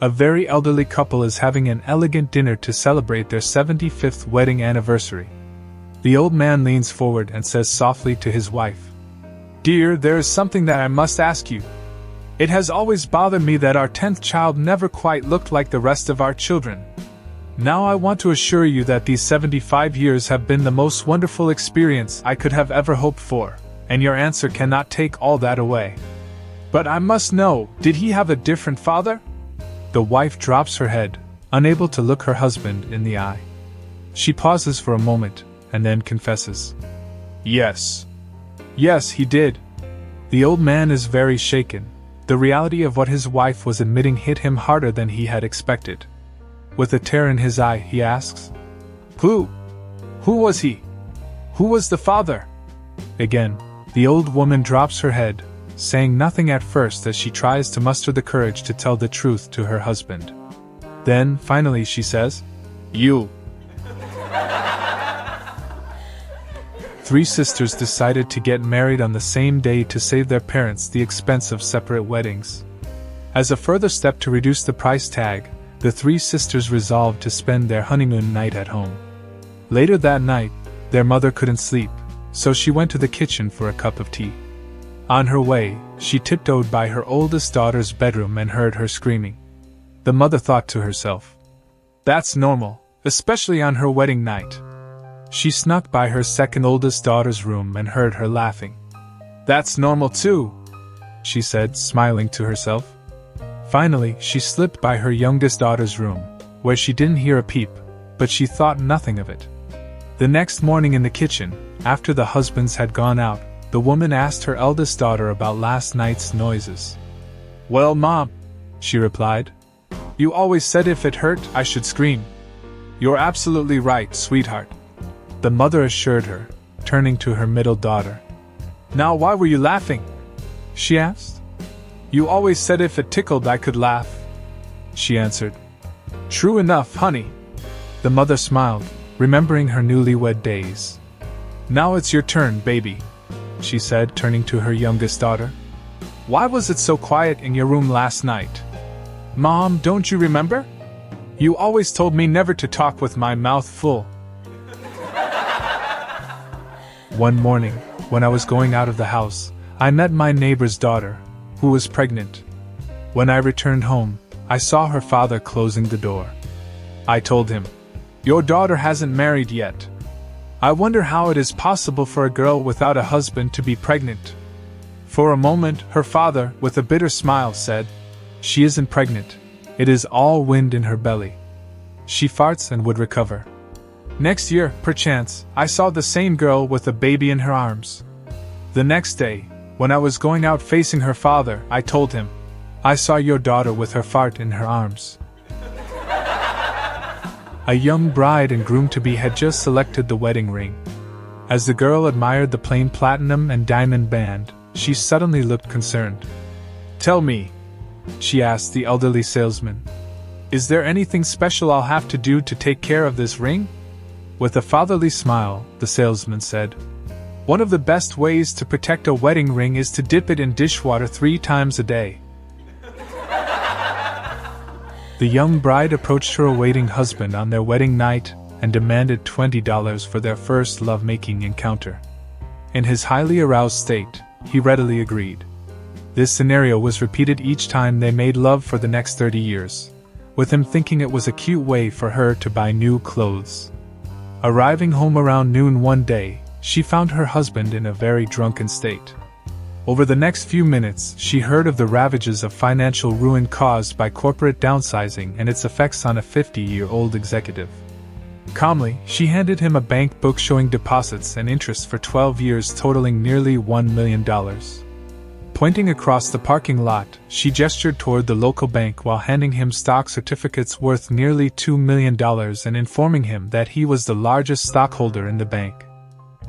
A very elderly couple is having an elegant dinner to celebrate their 75th wedding anniversary. The old man leans forward and says softly to his wife, "Dear, there is something that I must ask you. It has always bothered me that our 10th child never quite looked like the rest of our children. Now I want to assure you that these 75 years have been the most wonderful experience I could have ever hoped for, and your answer cannot take all that away. But I must know, did he have a different father?" The wife drops her head, unable to look her husband in the eye. She pauses for a moment, and then confesses, "Yes. Yes, he did." The old man is very shaken. The reality of what his wife was admitting hit him harder than he had expected. With a tear in his eye, he asks, Who was he? Who was the father?" Again, the old woman drops her head, saying nothing at first as she tries to muster the courage to tell the truth to her husband. Then, finally, she says, "You." Three sisters decided to get married on the same day to save their parents the expense of separate weddings. As a further step to reduce the price tag, the three sisters resolved to spend their honeymoon night at home. Later that night, their mother couldn't sleep, so she went to the kitchen for a cup of tea. On her way, she tiptoed by her oldest daughter's bedroom and heard her screaming. The mother thought to herself, "That's normal, especially on her wedding night." She snuck by her second oldest daughter's room and heard her laughing. "That's normal too," she said, smiling to herself. Finally, she slipped by her youngest daughter's room, where she didn't hear a peep, but she thought nothing of it. The next morning in the kitchen, after the husbands had gone out, the woman asked her eldest daughter about last night's noises. "Well, Mom," she replied, "you always said if it hurt, I should scream." "You're absolutely right, sweetheart," the mother assured her, turning to her middle daughter. "Now why were you laughing?" she asked. "You always said if it tickled I could laugh," she answered. "True enough, honey." The mother smiled, remembering her newlywed days. "Now it's your turn, baby," she said, turning to her youngest daughter. "Why was it so quiet in your room last night?" "Mom, don't you remember? You always told me never to talk with my mouth full." One morning, when I was going out of the house, I met my neighbor's daughter, who was pregnant. When I returned home, I saw her father closing the door. I told him, "Your daughter hasn't married yet. I wonder how it is possible for a girl without a husband to be pregnant." For a moment, her father, with a bitter smile, said, "She isn't pregnant. It is all wind in her belly. She farts and would recover." Next year, perchance, I saw the same girl with a baby in her arms. The next day, when I was going out facing her father, I told him, "I saw your daughter with her fart in her arms." A young bride and groom-to-be had just selected the wedding ring. As the girl admired the plain platinum and diamond band, she suddenly looked concerned. "Tell me," she asked the elderly salesman, "is there anything special I'll have to do to take care of this ring?" With a fatherly smile, the salesman said, "One of the best ways to protect a wedding ring is to dip it in dishwater 3 times a day." The young bride approached her awaiting husband on their wedding night and demanded $20 for their first lovemaking encounter. In his highly aroused state, he readily agreed. This scenario was repeated each time they made love for the next 30 years, with him thinking it was a cute way for her to buy new clothes. Arriving home around noon one day, she found her husband in a very drunken state. Over the next few minutes, she heard of the ravages of financial ruin caused by corporate downsizing and its effects on a 50-year-old executive. Calmly, she handed him a bank book showing deposits and interest for 12 years totaling nearly $1 million. Pointing across the parking lot, she gestured toward the local bank while handing him stock certificates worth nearly $2 million and informing him that he was the largest stockholder in the bank.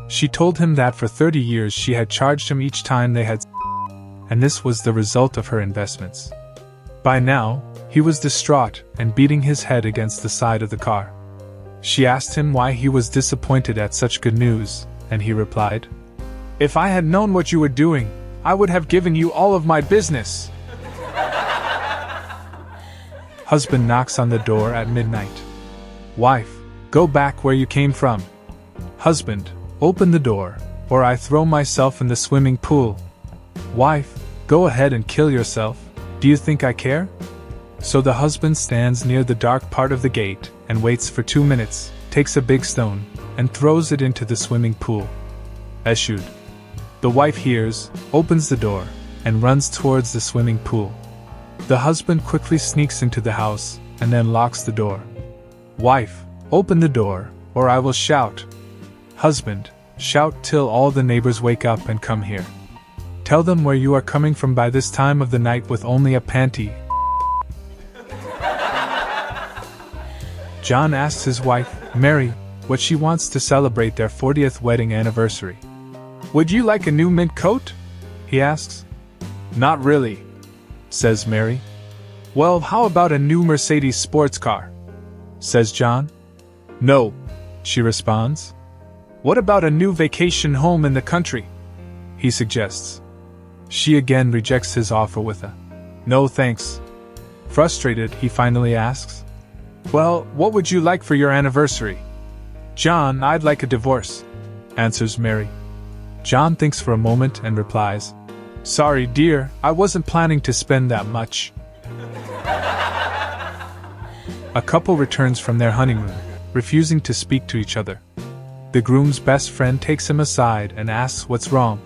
She told him that for 30 years she had charged him each time they had and this was the result of her investments. By now, he was distraught and beating his head against the side of the car. She asked him why he was disappointed at such good news, and he replied, "If I had known what you were doing, I would have given you all of my business." Husband knocks on the door at midnight. Wife, go back where you came from. Husband, open the door, or I throw myself in the swimming pool. Wife, go ahead and kill yourself. Do you think I care? So the husband stands near the dark part of the gate and waits for 2 minutes, takes a big stone, and throws it into the swimming pool. Eschewed. The wife hears, opens the door, and runs towards the swimming pool. The husband quickly sneaks into the house and then locks the door. Wife, open the door, or I will shout. Husband, shout till all the neighbors wake up and come here. Tell them where you are coming from by this time of the night with only a panty. John asks his wife, Mary, what she wants to celebrate their 40th wedding anniversary. Would you like a new mint coat? He asks. Not really, says Mary. Well, how about a new Mercedes sports car? Says John. No, she responds. What about a new vacation home in the country? He suggests. She again rejects his offer with a no thanks. Frustrated, he finally asks, well, what would you like for your anniversary? John, I'd like a divorce, answers Mary. John thinks for a moment and replies, sorry, dear, I wasn't planning to spend that much. A couple returns from their honeymoon, refusing to speak to each other. The groom's best friend takes him aside and asks what's wrong.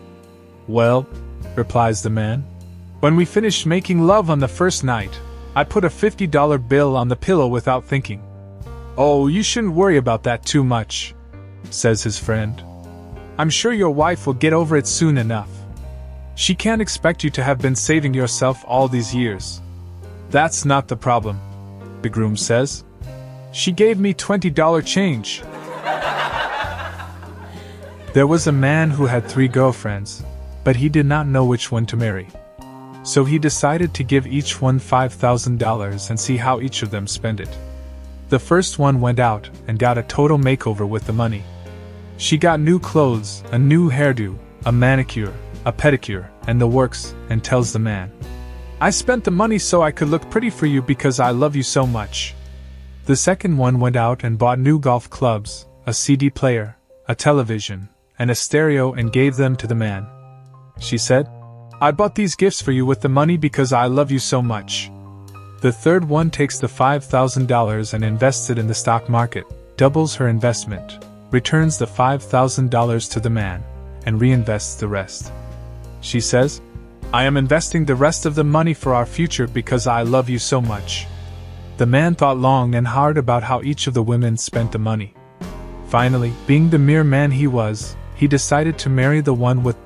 Well, replies the man, when we finished making love on the first night, I put a $50 bill on the pillow without thinking. Oh, you shouldn't worry about that too much, says his friend. I'm sure your wife will get over it soon enough. She can't expect you to have been saving yourself all these years. That's not the problem, the groom says. She gave me $20 change. There was a man who had 3 girlfriends, but he did not know which one to marry. So he decided to give each one $5,000 and see how each of them spent it. The first one went out and got a total makeover with the money. She got new clothes, a new hairdo, a manicure, a pedicure, and the works, and tells the man, I spent the money so I could look pretty for you because I love you so much. The second one went out and bought new golf clubs, a CD player, a television, and a stereo and gave them to the man. She said, I bought these gifts for you with the money because I love you so much. The third one takes the $5,000 and invests it in the stock market, doubles her investment, returns the $5,000 to the man, and reinvests the rest. She says, I am investing the rest of the money for our future because I love you so much. The man thought long and hard about how each of the women spent the money. Finally, being the mere man he was, he decided to marry the one with